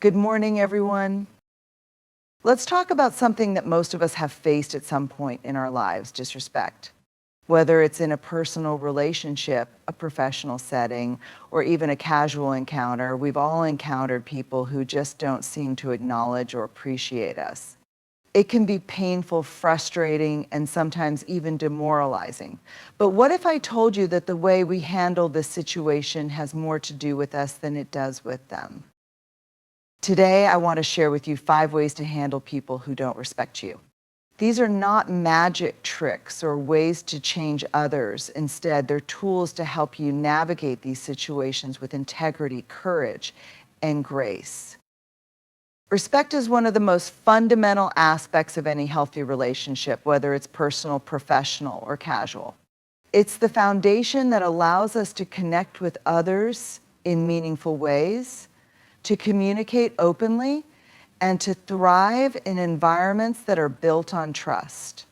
Good morning, everyone. Let's talk about something that most of us have faced at some point in our lives, disrespect. Whether it's in a personal relationship, a professional setting, or even a casual encounter, we've all encountered people who just don't seem to acknowledge or appreciate us. It can be painful, frustrating, and sometimes even demoralizing. But what if I told you that the way we handle this situation has more to do with us than it does with them? Today, I want to share with you 5 ways to handle people who don't respect you. These are not magic tricks or ways to change others. Instead, they're tools to help you navigate these situations with integrity, courage, and grace. Respect is one of the most fundamental aspects of any healthy relationship, whether it's personal, professional, or casual. It's the foundation that allows us to connect with others in meaningful ways, to communicate openly, and to thrive in environments that are built on trust.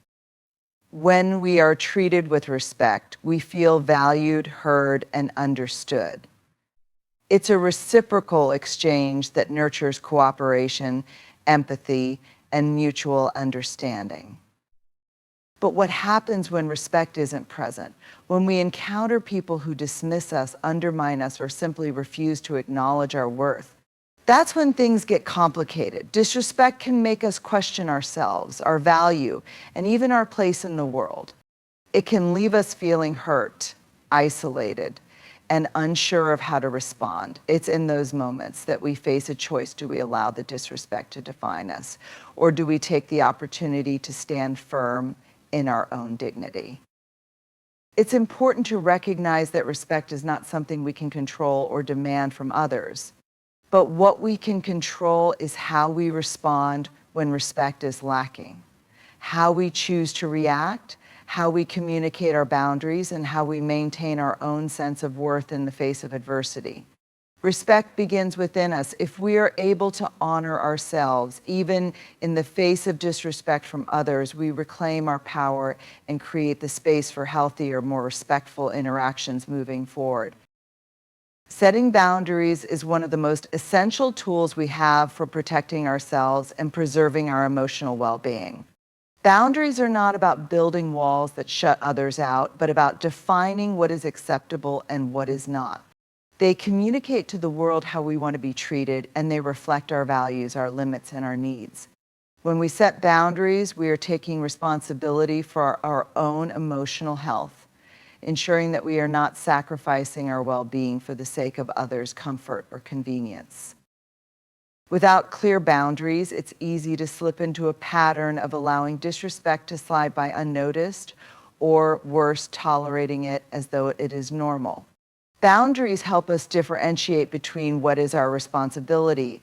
When we are treated with respect, we feel valued, heard, and understood. It's a reciprocal exchange that nurtures cooperation, empathy, and mutual understanding. But what happens when respect isn't present? When we encounter people who dismiss us, undermine us, or simply refuse to acknowledge our worth? That's when things get complicated. Disrespect can make us question ourselves, our value, and even our place in the world. It can leave us feeling hurt, isolated, and unsure of how to respond. It's in those moments that we face a choice. Do we allow the disrespect to define us? Or do we take the opportunity to stand firm in our own dignity? It's important to recognize that respect is not something we can control or demand from others. But what we can control is how we respond when respect is lacking, how we choose to react, how we communicate our boundaries, and how we maintain our own sense of worth in the face of adversity. Respect begins within us. If we are able to honor ourselves, even in the face of disrespect from others, we reclaim our power and create the space for healthier, more respectful interactions moving forward. Setting boundaries is one of the most essential tools we have for protecting ourselves and preserving our emotional well-being. Boundaries are not about building walls that shut others out, but about defining what is acceptable and what is not. They communicate to the world how we want to be treated, and they reflect our values, our limits, and our needs. When we set boundaries, we are taking responsibility for our own emotional health, ensuring that we are not sacrificing our well-being for the sake of others' comfort or convenience. Without clear boundaries, it's easy to slip into a pattern of allowing disrespect to slide by unnoticed, or worse, tolerating it as though it is normal. Boundaries help us differentiate between what is our responsibility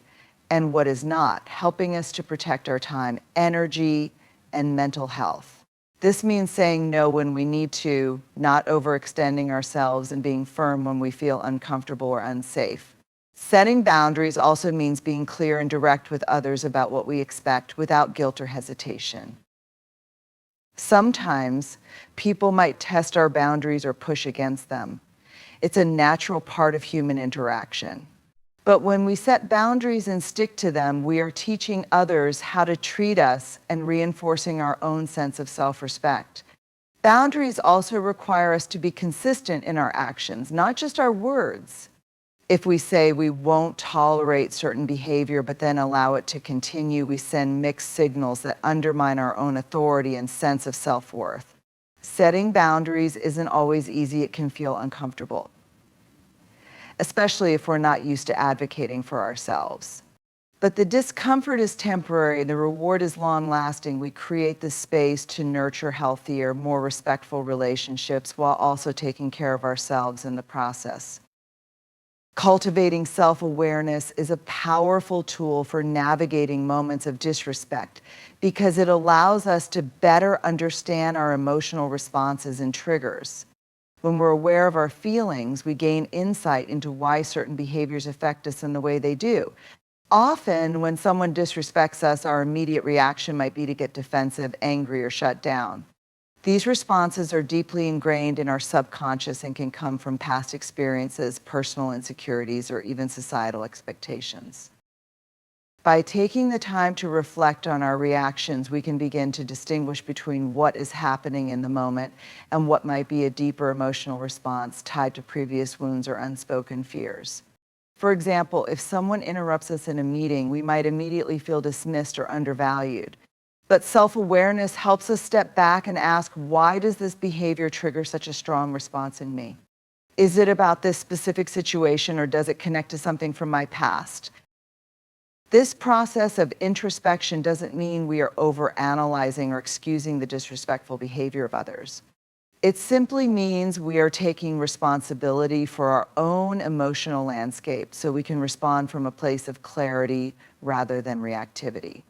and what is not, helping us to protect our time, energy, and mental health. This means saying no when we need to, not overextending ourselves, and being firm when we feel uncomfortable or unsafe. Setting boundaries also means being clear and direct with others about what we expect without guilt or hesitation. Sometimes people might test our boundaries or push against them. It's a natural part of human interaction. But when we set boundaries and stick to them, we are teaching others how to treat us and reinforcing our own sense of self-respect. Boundaries also require us to be consistent in our actions, not just our words. If we say we won't tolerate certain behavior but then allow it to continue, we send mixed signals that undermine our own authority and sense of self-worth. Setting boundaries isn't always easy. It can feel uncomfortable, especially if we're not used to advocating for ourselves. But the discomfort is temporary, the reward is long-lasting. We create the space to nurture healthier, more respectful relationships while also taking care of ourselves in the process. Cultivating self-awareness is a powerful tool for navigating moments of disrespect because it allows us to better understand our emotional responses and triggers. When we're aware of our feelings, we gain insight into why certain behaviors affect us in the way they do. Often, when someone disrespects us, our immediate reaction might be to get defensive, angry, or shut down. These responses are deeply ingrained in our subconscious and can come from past experiences, personal insecurities, or even societal expectations. By taking the time to reflect on our reactions, we can begin to distinguish between what is happening in the moment and what might be a deeper emotional response tied to previous wounds or unspoken fears. For example, if someone interrupts us in a meeting, we might immediately feel dismissed or undervalued. But self-awareness helps us step back and ask, why does this behavior trigger such a strong response in me? Is it about this specific situation, or does it connect to something from my past? This process of introspection doesn't mean we are overanalyzing or excusing the disrespectful behavior of others. It simply means we are taking responsibility for our own emotional landscape so we can respond from a place of clarity rather than reactivity.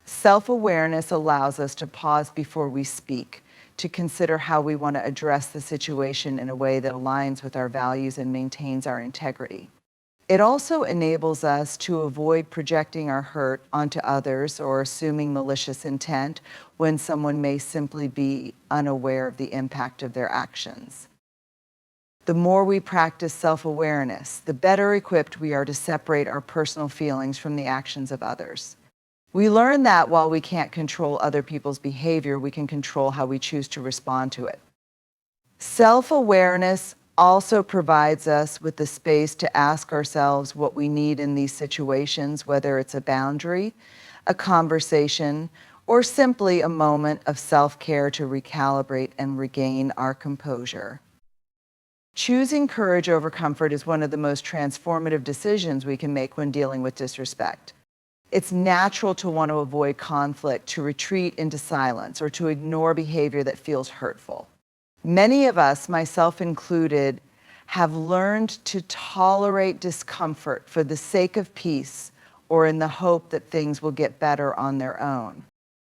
Self-awareness allows us to pause before we speak, to consider how we want to address the situation in a way that aligns with our values and maintains our integrity. It also enables us to avoid projecting our hurt onto others or assuming malicious intent when someone may simply be unaware of the impact of their actions. The more we practice self-awareness, the better equipped we are to separate our personal feelings from the actions of others. We learn that while we can't control other people's behavior, we can control how we choose to respond to it. Self-awareness also provides us with the space to ask ourselves what we need in these situations, whether it's a boundary, a conversation, or simply a moment of self-care to recalibrate and regain our composure. Choosing courage over comfort is one of the most transformative decisions we can make when dealing with disrespect. It's natural to want to avoid conflict, to retreat into silence, or to ignore behavior that feels hurtful. Many of us, myself included, have learned to tolerate discomfort for the sake of peace or in the hope that things will get better on their own.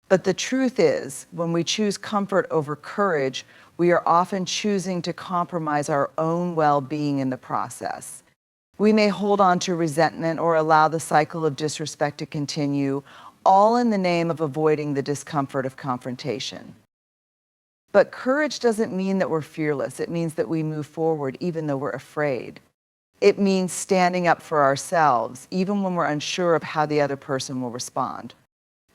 But the truth is, when we choose comfort over courage, we are often choosing to compromise our own well-being in the process. We may hold on to resentment or allow the cycle of disrespect to continue, all in the name of avoiding the discomfort of confrontation. But courage doesn't mean that we're fearless. It means that we move forward even though we're afraid. It means standing up for ourselves, even when we're unsure of how the other person will respond.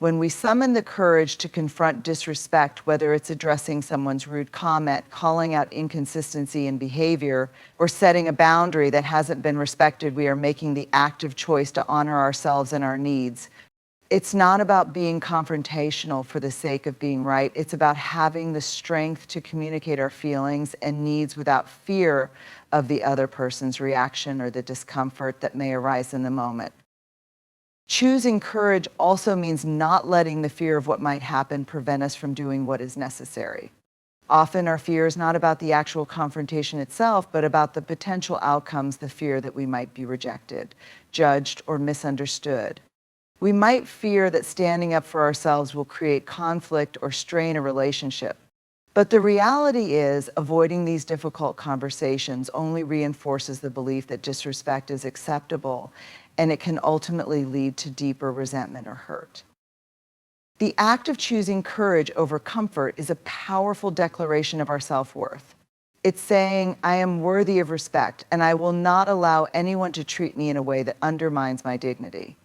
When we summon the courage to confront disrespect, whether it's addressing someone's rude comment, calling out inconsistency in behavior, or setting a boundary that hasn't been respected, we are making the active choice to honor ourselves and our needs. It's not about being confrontational for the sake of being right. It's about having the strength to communicate our feelings and needs without fear of the other person's reaction or the discomfort that may arise in the moment. Choosing courage also means not letting the fear of what might happen prevent us from doing what is necessary. Often our fear is not about the actual confrontation itself, but about the potential outcomes, the fear that we might be rejected, judged, or misunderstood. We might fear that standing up for ourselves will create conflict or strain a relationship. But the reality is, avoiding these difficult conversations only reinforces the belief that disrespect is acceptable, and it can ultimately lead to deeper resentment or hurt. The act of choosing courage over comfort is a powerful declaration of our self-worth. It's saying, I am worthy of respect, and I will not allow anyone to treat me in a way that undermines my dignity.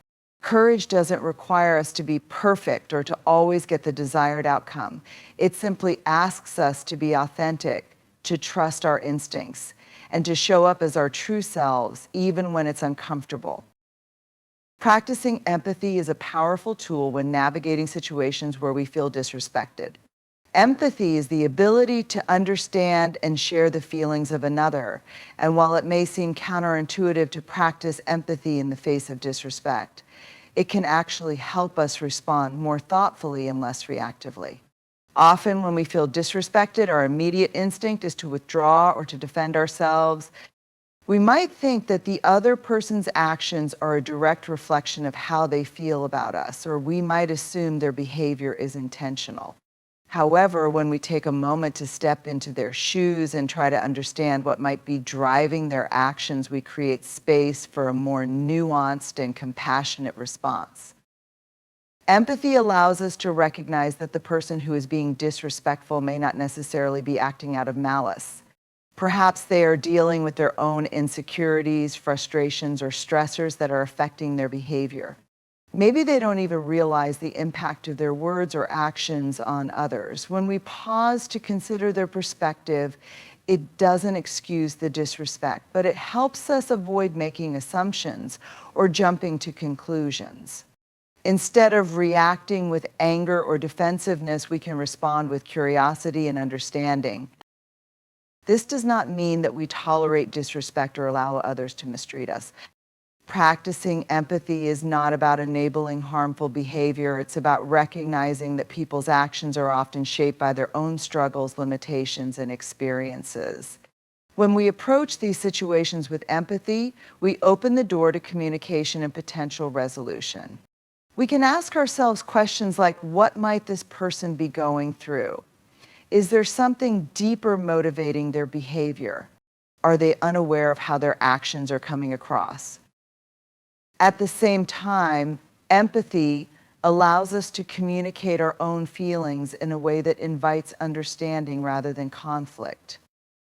Courage doesn't require us to be perfect or to always get the desired outcome. It simply asks us to be authentic, to trust our instincts, and to show up as our true selves, even when it's uncomfortable. Practicing empathy is a powerful tool when navigating situations where we feel disrespected. Empathy is the ability to understand and share the feelings of another. And while it may seem counterintuitive to practice empathy in the face of disrespect, it can actually help us respond more thoughtfully and less reactively. Often when we feel disrespected, our immediate instinct is to withdraw or to defend ourselves. We might think that the other person's actions are a direct reflection of how they feel about us, or we might assume their behavior is intentional. However, when we take a moment to step into their shoes and try to understand what might be driving their actions, we create space for a more nuanced and compassionate response. Empathy allows us to recognize that the person who is being disrespectful may not necessarily be acting out of malice. Perhaps they are dealing with their own insecurities, frustrations, or stressors that are affecting their behavior. Maybe they don't even realize the impact of their words or actions on others. When we pause to consider their perspective, it doesn't excuse the disrespect, but it helps us avoid making assumptions or jumping to conclusions. Instead of reacting with anger or defensiveness, we can respond with curiosity and understanding. This does not mean that we tolerate disrespect or allow others to mistreat us. Practicing empathy is not about enabling harmful behavior. It's about recognizing that people's actions are often shaped by their own struggles, limitations, and experiences. When we approach these situations with empathy, we open the door to communication and potential resolution. We can ask ourselves questions like, what might this person be going through? Is there something deeper motivating their behavior? Are they unaware of how their actions are coming across? At the same time, empathy allows us to communicate our own feelings in a way that invites understanding rather than conflict.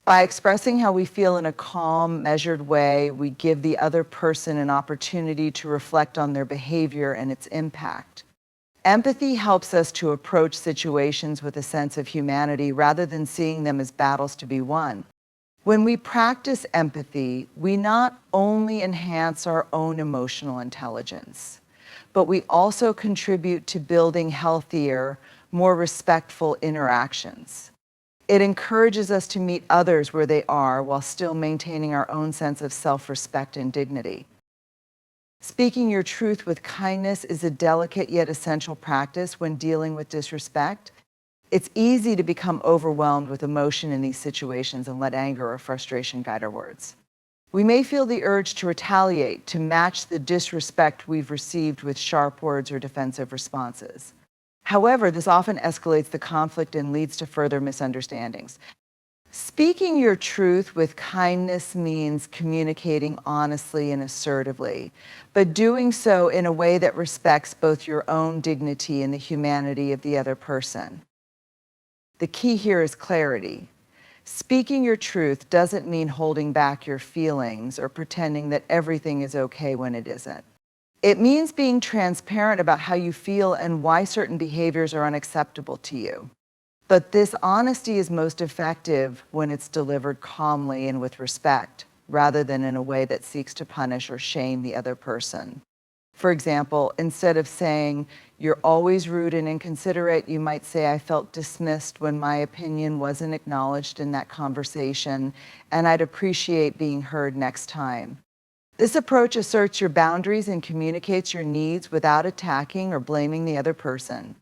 By expressing how we feel in a calm, measured way, we give the other person an opportunity to reflect on their behavior and its impact. Empathy helps us to approach situations with a sense of humanity rather than seeing them as battles to be won. When we practice empathy, we not only enhance our own emotional intelligence, but we also contribute to building healthier, more respectful interactions. It encourages us to meet others where they are while still maintaining our own sense of self-respect and dignity. Speaking your truth with kindness is a delicate yet essential practice when dealing with disrespect. It's easy to become overwhelmed with emotion in these situations and let anger or frustration guide our words. We may feel the urge to retaliate, to match the disrespect we've received with sharp words or defensive responses. However, this often escalates the conflict and leads to further misunderstandings. Speaking your truth with kindness means communicating honestly and assertively, but doing so in a way that respects both your own dignity and the humanity of the other person. The key here is clarity. Speaking your truth doesn't mean holding back your feelings or pretending that everything is okay when it isn't. It means being transparent about how you feel and why certain behaviors are unacceptable to you. But this honesty is most effective when it's delivered calmly and with respect, rather than in a way that seeks to punish or shame the other person. For example, instead of saying, "You're always rude and inconsiderate," you might say, "I felt dismissed when my opinion wasn't acknowledged in that conversation, and I'd appreciate being heard next time." This approach asserts your boundaries and communicates your needs without attacking or blaming the other person.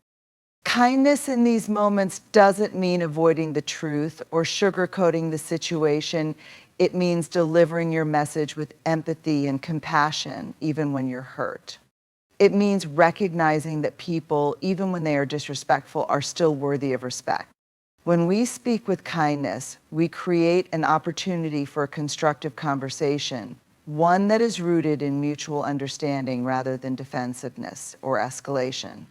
Kindness in these moments doesn't mean avoiding the truth or sugarcoating the situation. It means delivering your message with empathy and compassion, even when you're hurt. It means recognizing that people, even when they are disrespectful, are still worthy of respect. When we speak with kindness, we create an opportunity for a constructive conversation, one that is rooted in mutual understanding rather than defensiveness or escalation.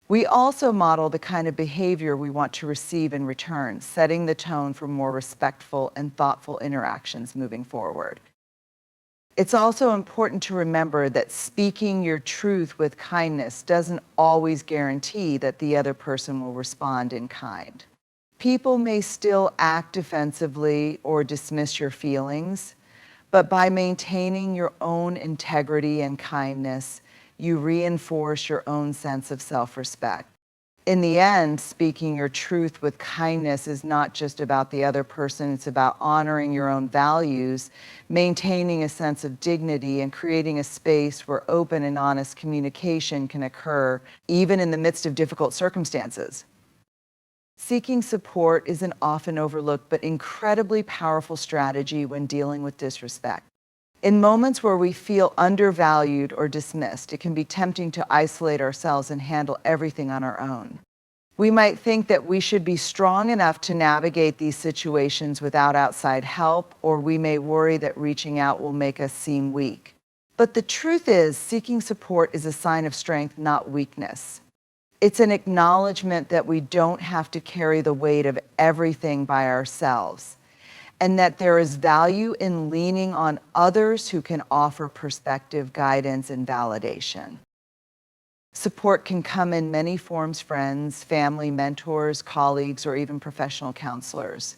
We also model the kind of behavior we want to receive in return, setting the tone for more respectful and thoughtful interactions moving forward. It's also important to remember that speaking your truth with kindness doesn't always guarantee that the other person will respond in kind. People may still act defensively or dismiss your feelings, but by maintaining your own integrity and kindness, you reinforce your own sense of self-respect. In the end, speaking your truth with kindness is not just about the other person, it's about honoring your own values, maintaining a sense of dignity, and creating a space where open and honest communication can occur, even in the midst of difficult circumstances. Seeking support is an often overlooked but incredibly powerful strategy when dealing with disrespect. In moments where we feel undervalued or dismissed, it can be tempting to isolate ourselves and handle everything on our own. We might think that we should be strong enough to navigate these situations without outside help, or we may worry that reaching out will make us seem weak. But the truth is, seeking support is a sign of strength, not weakness. It's an acknowledgement that we don't have to carry the weight of everything by ourselves, and that there is value in leaning on others who can offer perspective, guidance, and validation. Support can come in many forms: friends, family, mentors, colleagues, or even professional counselors.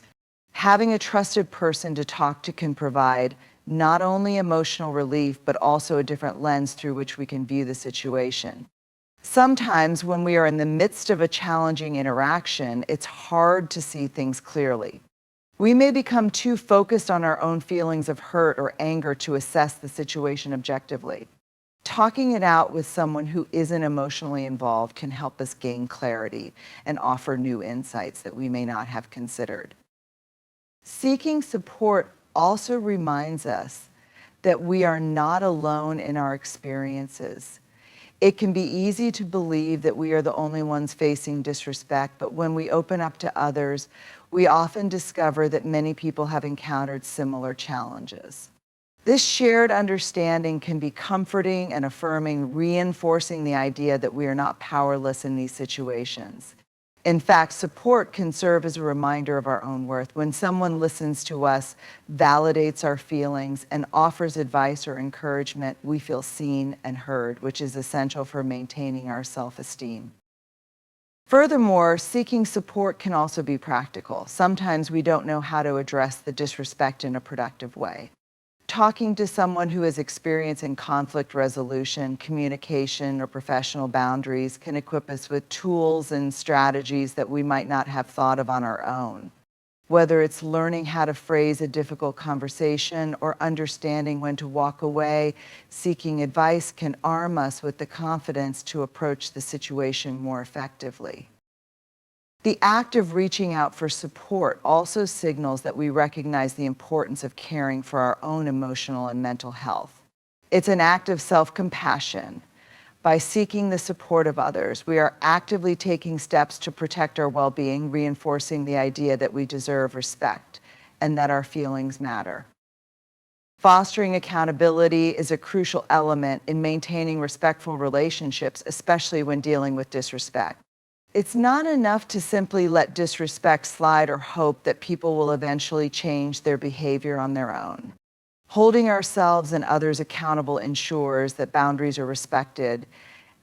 Having a trusted person to talk to can provide not only emotional relief, but also a different lens through which we can view the situation. Sometimes, when we are in the midst of a challenging interaction, it's hard to see things clearly. We may become too focused on our own feelings of hurt or anger to assess the situation objectively. Talking it out with someone who isn't emotionally involved can help us gain clarity and offer new insights that we may not have considered. Seeking support also reminds us that we are not alone in our experiences. It can be easy to believe that we are the only ones facing disrespect, but when we open up to others, we often discover that many people have encountered similar challenges. This shared understanding can be comforting and affirming, reinforcing the idea that we are not powerless in these situations. In fact, support can serve as a reminder of our own worth. When someone listens to us, validates our feelings, and offers advice or encouragement, we feel seen and heard, which is essential for maintaining our self-esteem. Furthermore, seeking support can also be practical. Sometimes we don't know how to address the disrespect in a productive way. Talking to someone who is experiencing conflict resolution, communication, or professional boundaries can equip us with tools and strategies that we might not have thought of on our own. Whether it's learning how to phrase a difficult conversation or understanding when to walk away, seeking advice can arm us with the confidence to approach the situation more effectively. The act of reaching out for support also signals that we recognize the importance of caring for our own emotional and mental health. It's an act of self-compassion. By seeking the support of others, we are actively taking steps to protect our well-being, reinforcing the idea that we deserve respect and that our feelings matter. Fostering accountability is a crucial element in maintaining respectful relationships, especially when dealing with disrespect. It's not enough to simply let disrespect slide or hope that people will eventually change their behavior on their own. Holding ourselves and others accountable ensures that boundaries are respected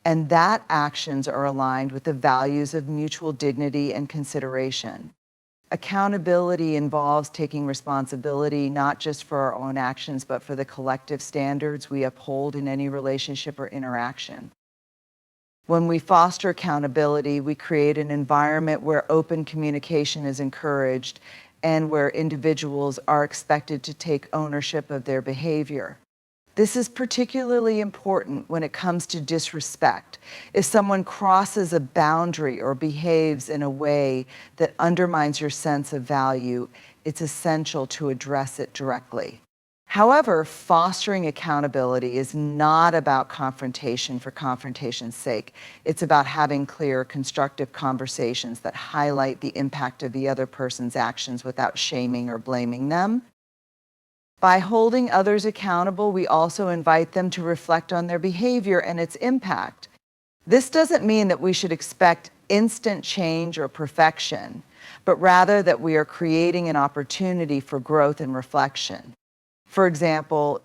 and that actions are aligned with the values of mutual dignity and consideration. Accountability involves taking responsibility not just for our own actions, but for the collective standards we uphold in any relationship or interaction. When we foster accountability, we create an environment where open communication is encouraged and where individuals are expected to take ownership of their behavior. This is particularly important when it comes to disrespect. If someone crosses a boundary or behaves in a way that undermines your sense of value, it's essential to address it directly. However, fostering accountability is not about confrontation for confrontation's sake. It's about having clear, constructive conversations that highlight the impact of the other person's actions without shaming or blaming them. By holding others accountable, we also invite them to reflect on their behavior and its impact. This doesn't mean that we should expect instant change or perfection, but rather that we are creating an opportunity for growth and reflection. For example,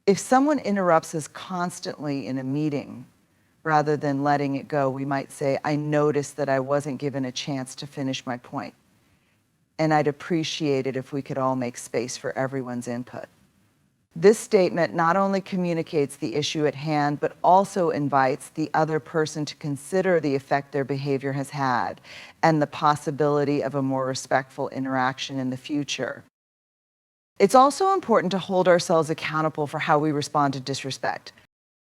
if someone interrupts us constantly in a meeting, rather than letting it go, we might say, "I noticed that I wasn't given a chance to finish my point, and I'd appreciate it if we could all make space for everyone's input." This statement not only communicates the issue at hand, but also invites the other person to consider the effect their behavior has had and the possibility of a more respectful interaction in the future. It's also important to hold ourselves accountable for how we respond to disrespect.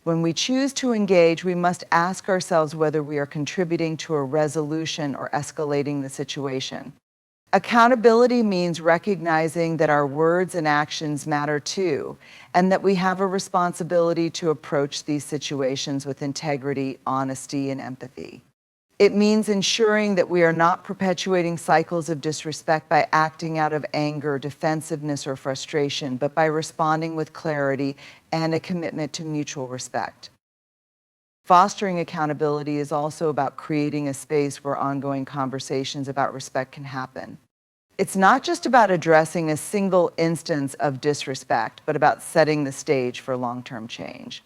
When we choose to engage, we must ask ourselves whether we are contributing to a resolution or escalating the situation. Accountability means recognizing that our words and actions matter too, and that we have a responsibility to approach these situations with integrity, honesty, and empathy. It means ensuring that we are not perpetuating cycles of disrespect by acting out of anger, defensiveness, or frustration, but by responding with clarity and a commitment to mutual respect. Fostering accountability is also about creating a space where ongoing conversations about respect can happen. It's not just about addressing a single instance of disrespect, but about setting the stage for long-term change.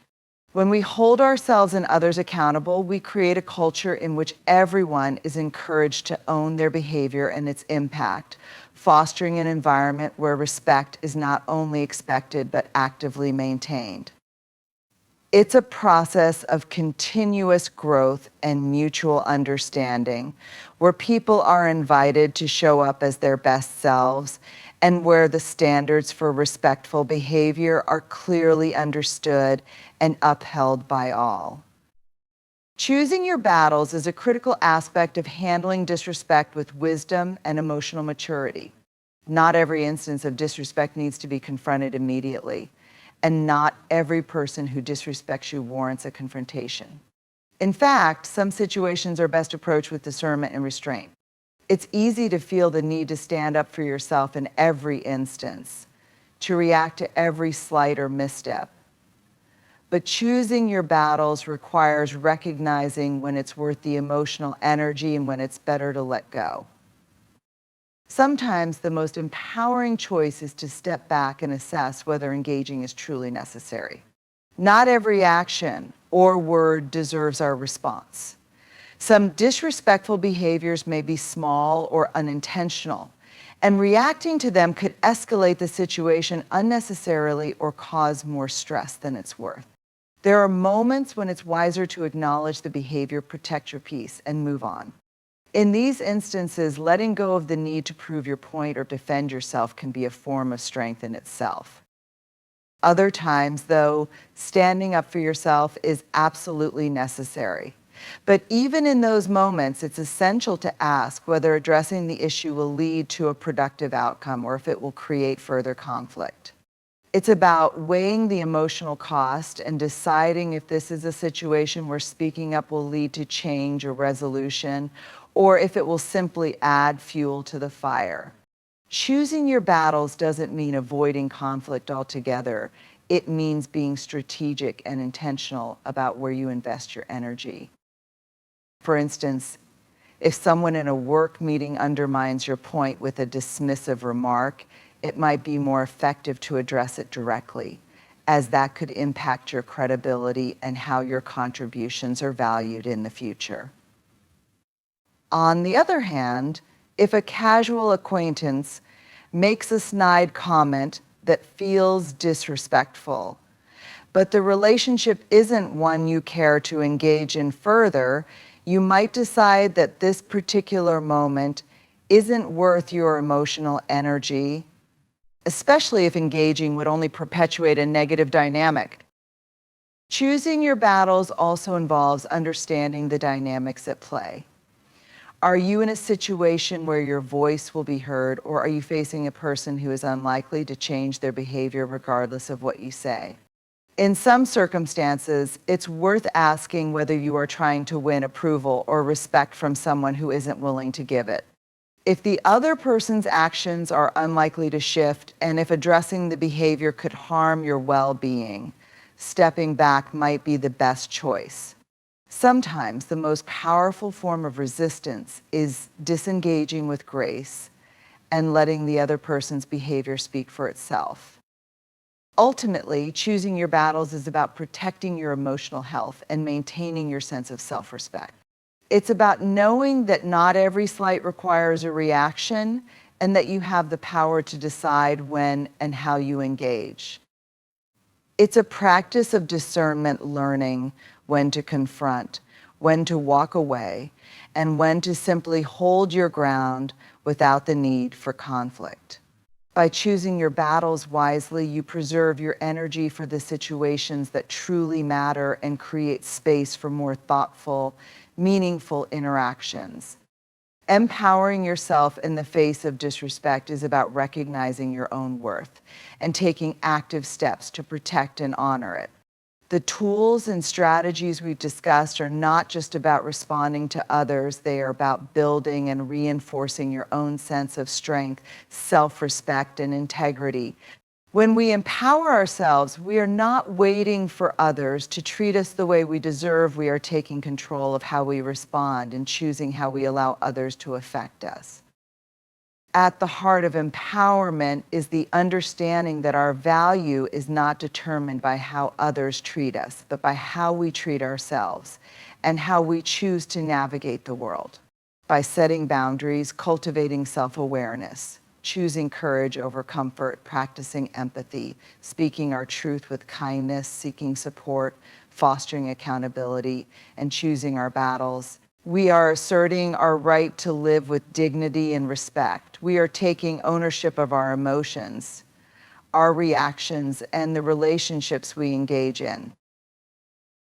When we hold ourselves and others accountable, we create a culture in which everyone is encouraged to own their behavior and its impact, fostering an environment where respect is not only expected but actively maintained. It's a process of continuous growth and mutual understanding, where people are invited to show up as their best selves and where the standards for respectful behavior are clearly understood and upheld by all. Choosing your battles is a critical aspect of handling disrespect with wisdom and emotional maturity. Not every instance of disrespect needs to be confronted immediately, and not every person who disrespects you warrants a confrontation. In fact, some situations are best approached with discernment and restraint. It's easy to feel the need to stand up for yourself in every instance, to react to every slight or misstep. But choosing your battles requires recognizing when it's worth the emotional energy and when it's better to let go. Sometimes the most empowering choice is to step back and assess whether engaging is truly necessary. Not every action or word deserves our response. Some disrespectful behaviors may be small or unintentional, and reacting to them could escalate the situation unnecessarily or cause more stress than it's worth. There are moments when it's wiser to acknowledge the behavior, protect your peace, and move on. In these instances, letting go of the need to prove your point or defend yourself can be a form of strength in itself. Other times, though, standing up for yourself is absolutely necessary. But even in those moments, it's essential to ask whether addressing the issue will lead to a productive outcome or if it will create further conflict. It's about weighing the emotional cost and deciding if this is a situation where speaking up will lead to change or resolution, or if it will simply add fuel to the fire. Choosing your battles doesn't mean avoiding conflict altogether. It means being strategic and intentional about where you invest your energy. For instance, if someone in a work meeting undermines your point with a dismissive remark, it might be more effective to address it directly, as that could impact your credibility and how your contributions are valued in the future. On the other hand, if a casual acquaintance makes a snide comment that feels disrespectful, but the relationship isn't one you care to engage in further, you might decide that this particular moment isn't worth your emotional energy, especially if engaging would only perpetuate a negative dynamic. Choosing your battles also involves understanding the dynamics at play. Are you in a situation where your voice will be heard, or are you facing a person who is unlikely to change their behavior regardless of what you say? In some circumstances, it's worth asking whether you are trying to win approval or respect from someone who isn't willing to give it. If the other person's actions are unlikely to shift, and if addressing the behavior could harm your well-being, stepping back might be the best choice. Sometimes the most powerful form of resistance is disengaging with grace and letting the other person's behavior speak for itself. Ultimately, choosing your battles is about protecting your emotional health and maintaining your sense of self-respect. It's about knowing that not every slight requires a reaction and that you have the power to decide when and how you engage. It's a practice of discernment, learning when to confront, when to walk away, and when to simply hold your ground without the need for conflict. By choosing your battles wisely, you preserve your energy for the situations that truly matter and create space for more thoughtful, meaningful interactions. Empowering yourself in the face of disrespect is about recognizing your own worth and taking active steps to protect and honor it. The tools and strategies we've discussed are not just about responding to others, they are about building and reinforcing your own sense of strength, self-respect, and integrity. When we empower ourselves, we are not waiting for others to treat us the way we deserve. We are taking control of how we respond and choosing how we allow others to affect us. at the heart of empowerment is the understanding that our value is not determined by how others treat us, but by how we treat ourselves and how we choose to navigate the world. By setting boundaries, cultivating self-awareness, choosing courage over comfort, practicing empathy, speaking our truth with kindness, seeking support, fostering accountability, and choosing our battles. We are asserting our right to live with dignity and respect. We are taking ownership of our emotions, our reactions, and the relationships we engage in.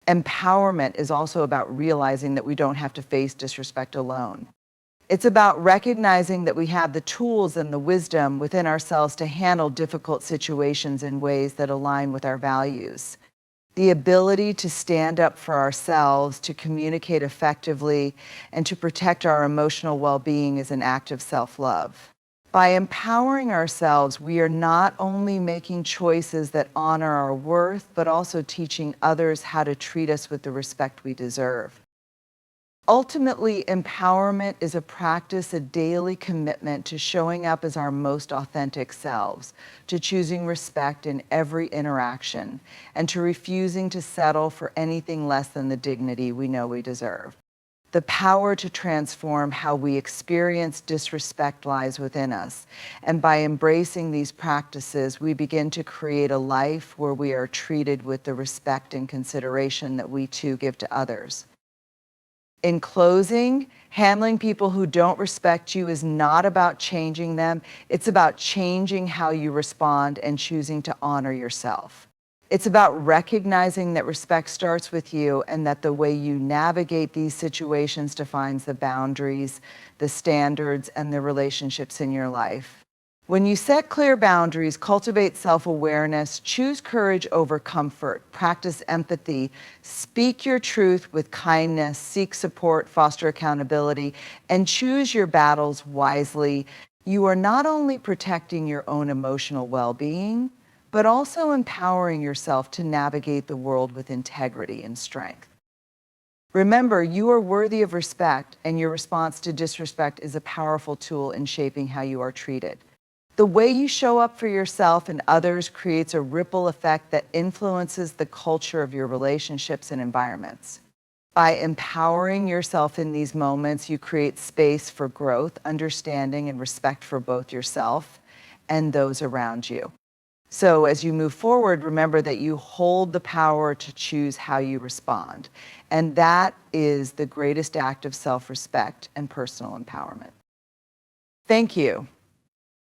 Empowerment is also about realizing that we don't have to face disrespect alone. It's about recognizing that we have the tools and the wisdom within ourselves to handle difficult situations in ways that align with our values. The ability to stand up for ourselves, to communicate effectively, and to protect our emotional well-being is an act of self-love. By empowering ourselves, we are not only making choices that honor our worth, but also teaching others how to treat us with the respect we deserve. Ultimately, empowerment is a practice, a daily commitment to showing up as our most authentic selves, to choosing respect in every interaction, and to refusing to settle for anything less than the dignity we know we deserve. The power to transform how we experience disrespect lies within us, and by embracing these practices, we begin to create a life where we are treated with the respect and consideration that we too give to others. In closing, handling people who don't respect you is not about changing them. It's about changing how you respond and choosing to honor yourself. It's about recognizing that respect starts with you and that the way you navigate these situations defines the boundaries, the standards, and the relationships in your life. When you set clear boundaries, cultivate self-awareness, choose courage over comfort, practice empathy, speak your truth with kindness, seek support, foster accountability, and choose your battles wisely, you are not only protecting your own emotional well-being, but also empowering yourself to navigate the world with integrity and strength. Remember, you are worthy of respect, and your response to disrespect is a powerful tool in shaping how you are treated. The way you show up for yourself and others creates a ripple effect that influences the culture of your relationships and environments. By empowering yourself in these moments, you create space for growth, understanding, and respect for both yourself and those around you. So as you move forward, remember that you hold the power to choose how you respond. And that is the greatest act of self-respect and personal empowerment. Thank you.